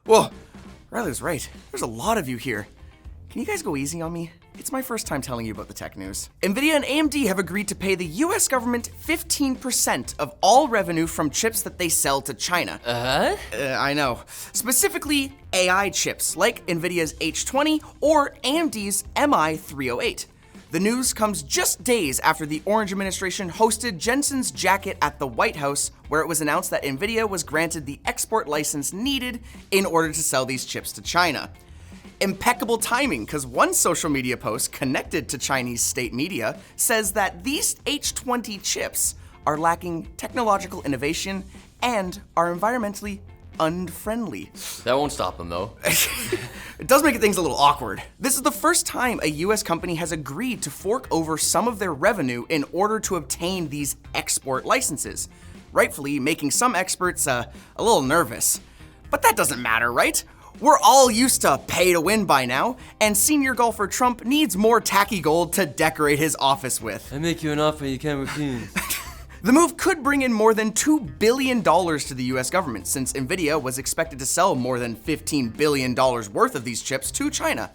Whoa, Riley's right. There's a lot of you here. Can you guys go easy on me? It's my first time telling you about the tech news. Nvidia and AMD have agreed to pay the US government 15% of all revenue from chips that they sell to China. I know. Specifically, AI chips, like Nvidia's H20 or AMD's MI308. The news comes just days after the Orange administration hosted Jensen's jacket at the White House, where it was announced that Nvidia was granted the export license needed in order to sell these chips to China. Impeccable timing, because one social media post connected to Chinese state media says that these H20 chips are lacking technological innovation and are environmentally unfriendly. That won't stop them though. It does make things a little awkward. This is the first time a US company has agreed to fork over some of their revenue in order to obtain these export licenses, rightfully making some experts a little nervous. But that doesn't matter, right? We're all used to pay to win by now, and senior golfer Trump needs more tacky gold to decorate his office with. I make you an offer you can't refuse. The move could bring in more than $2 billion to the US government, since Nvidia was expected to sell more than $15 billion worth of these chips to China.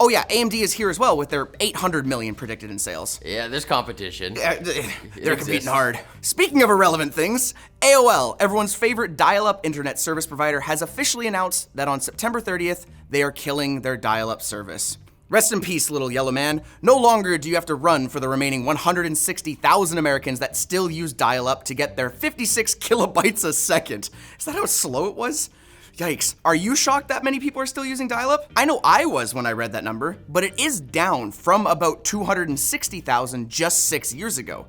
Oh yeah, AMD is here as well with their $800 million predicted in sales. Yeah, there's competition. They're competing hard. Speaking of irrelevant things, AOL, everyone's favorite dial-up internet service provider, has officially announced that on September 30th, they are killing their dial-up service. Rest in peace, little yellow man. No longer do you have to run for the remaining 160,000 Americans that still use dial-up to get their 56 kilobytes a second. Is that how slow it was? Yikes. Are you shocked that many people are still using dial-up? I know I was when I read that number, but it is down from about 260,000 just 6 years ago.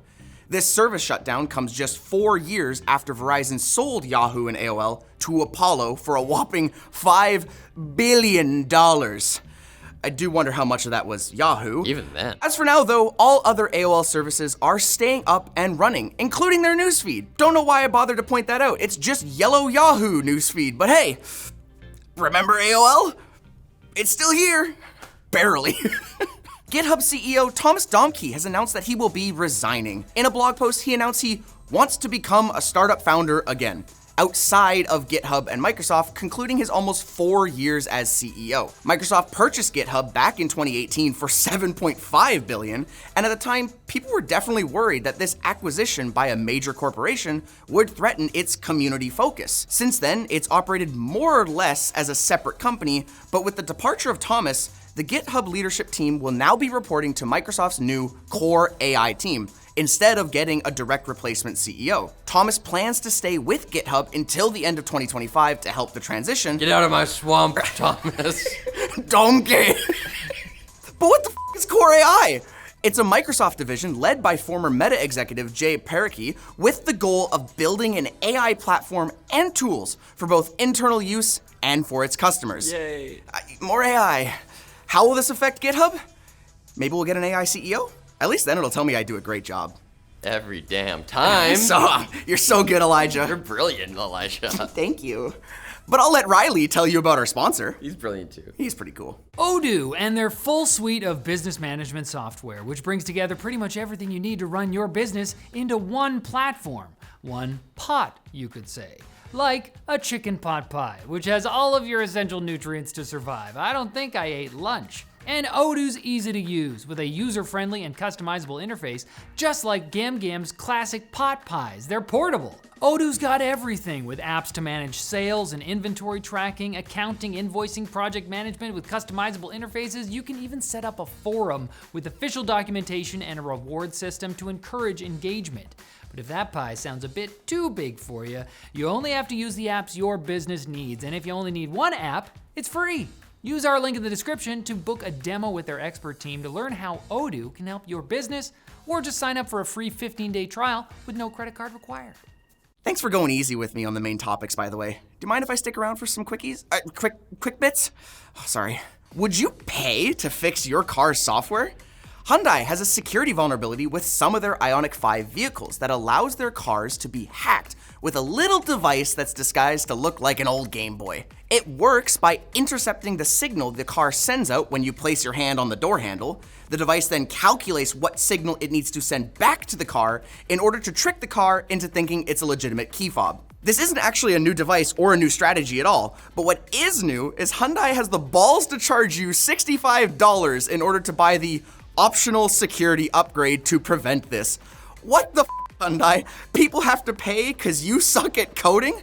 This service shutdown comes just 4 years after Verizon sold Yahoo and AOL to Apollo for a whopping $5 billion. I do wonder how much of that was Yahoo. Even then. As for now, though, all other AOL services are staying up and running, including their newsfeed. Don't know why I bothered to point that out. It's just yellow Yahoo newsfeed. But hey, remember AOL? It's still here. Barely. GitHub CEO Thomas Dohmke has announced that he will be resigning. In a blog post, he announced he wants to become a startup founder again, outside of GitHub and Microsoft, concluding his almost 4 years as CEO. Microsoft purchased GitHub back in 2018 for $7.5 billion, and at the time, people were definitely worried that this acquisition by a major corporation would threaten its community focus. Since then, it's operated more or less as a separate company, but with the departure of Thomas, the GitHub leadership team will now be reporting to Microsoft's new core AI team, instead of getting a direct replacement CEO. Thomas plans to stay with GitHub until the end of 2025 to help the transition. Get out of my swamp, Thomas. Donkey. But what the is Core AI? It's a Microsoft division led by former Meta executive Jay Parekh, with the goal of building an AI platform and tools for both internal use and for its customers. Yay. More AI. How will this affect GitHub? Maybe we'll get an AI CEO? At least then it'll tell me I do a great job. Every damn time. You're so good, Elijah. You're brilliant, Elijah. Thank you. But I'll let Riley tell you about our sponsor. He's brilliant too. He's pretty cool. Odoo and their full suite of business management software, which brings together pretty much everything you need to run your business into one platform. One pot, you could say. Like a chicken pot pie, which has all of your essential nutrients to survive. I don't think I ate lunch. And Odoo's easy to use with a user-friendly and customizable interface, just like Gam Gam's classic pot pies. They're portable. Odoo's got everything with apps to manage sales and inventory tracking, accounting, invoicing, project management with customizable interfaces. You can even set up a forum with official documentation and a reward system to encourage engagement. But if that pie sounds a bit too big for you, you only have to use the apps your business needs. And if you only need one app, it's free. Use our link in the description to book a demo with their expert team to learn how Odoo can help your business, or just sign up for a free 15-day trial with no credit card required. Thanks for going easy with me on the main topics, by the way. Do you mind if I stick around for some quickies? Quick bits? Oh, sorry. Would you pay to fix your car's software? Hyundai has a security vulnerability with some of their Ioniq 5 vehicles that allows their cars to be hacked with a little device that's disguised to look like an old Game Boy. It works by intercepting the signal the car sends out when you place your hand on the door handle. The device then calculates what signal it needs to send back to the car in order to trick the car into thinking it's a legitimate key fob. This isn't actually a new device or a new strategy at all, but what is new is Hyundai has the balls to charge you $65 in order to buy the optional security upgrade to prevent this. What the f, Hyundai? People have to pay because you suck at coding?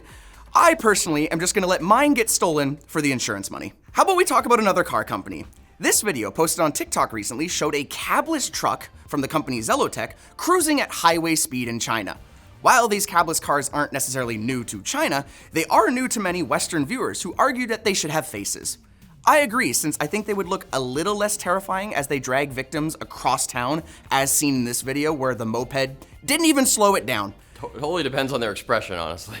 I personally am just gonna let mine get stolen for the insurance money. How about we talk about another car company? This video posted on TikTok recently showed a cabless truck from the company Zelotech cruising at highway speed in China. While these cabless cars aren't necessarily new to China, they are new to many Western viewers who argued that they should have faces. I agree, since I think they would look a little less terrifying as they drag victims across town, as seen in this video where the moped didn't even slow it down. Totally depends on their expression, honestly.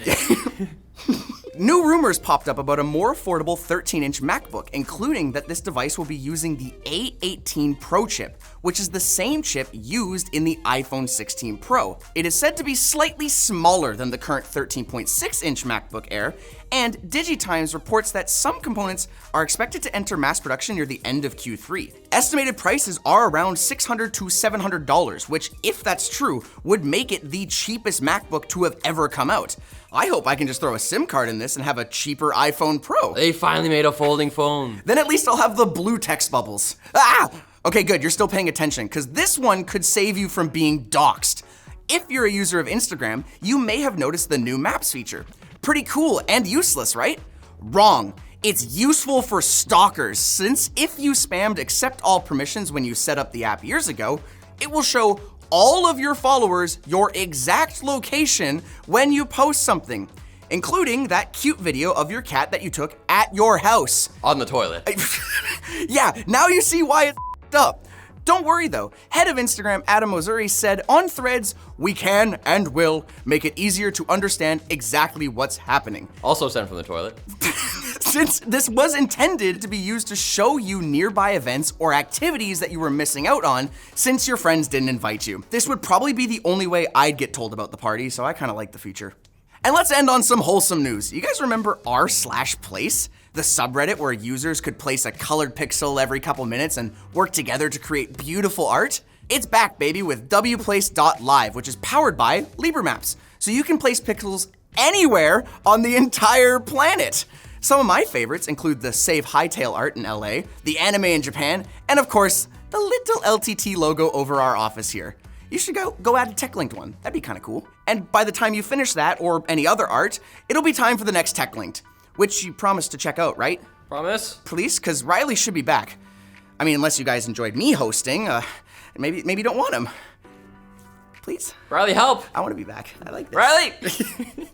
New rumors popped up about a more affordable 13-inch MacBook, including that this device will be using the A18 Pro chip, which is the same chip used in the iPhone 16 Pro. It is said to be slightly smaller than the current 13.6-inch MacBook Air, and DigiTimes reports that some components are expected to enter mass production near the end of Q3. Estimated prices are around $600 to $700, which, if that's true, would make it the cheapest MacBook to have ever come out. I hope I can just throw a SIM card in this and have a cheaper iPhone Pro. They finally made a folding phone. Then at least I'll have the blue text bubbles. Ah! Okay, good, you're still paying attention, because this one could save you from being doxxed. If you're a user of Instagram, you may have noticed the new Maps feature. Pretty cool and useless, right? Wrong. It's useful for stalkers, since if you spammed accept all permissions when you set up the app years ago, it will show all of your followers your exact location when you post something, including that cute video of your cat that you took at your house. On the toilet. Yeah, now you see why it's up. Don't worry though, head of Instagram Adam Mosseri said on Threads, we can and will make it easier to understand exactly what's happening. Also sent from the toilet. Since this was intended to be used to show you nearby events or activities that you were missing out on since your friends didn't invite you. This would probably be the only way I'd get told about the party, so I kind of like the feature. And let's end on some wholesome news. You guys remember r/place? The subreddit where users could place a colored pixel every couple minutes and work together to create beautiful art? It's back, baby, with wplace.live, which is powered by LibreMaps. So you can place pixels anywhere on the entire planet. Some of my favorites include the Save Hightail art in LA, the anime in Japan, and of course, the little LTT logo over our office here. You should go add a tech-linked one. That'd be kind of cool. And by the time you finish that or any other art, it'll be time for the next tech-linked, which you promised to check out, right? Promise? Please, because Riley should be back. I mean, unless you guys enjoyed me hosting, maybe you don't want him. Please? Riley, help! I want to be back. I like this. Riley!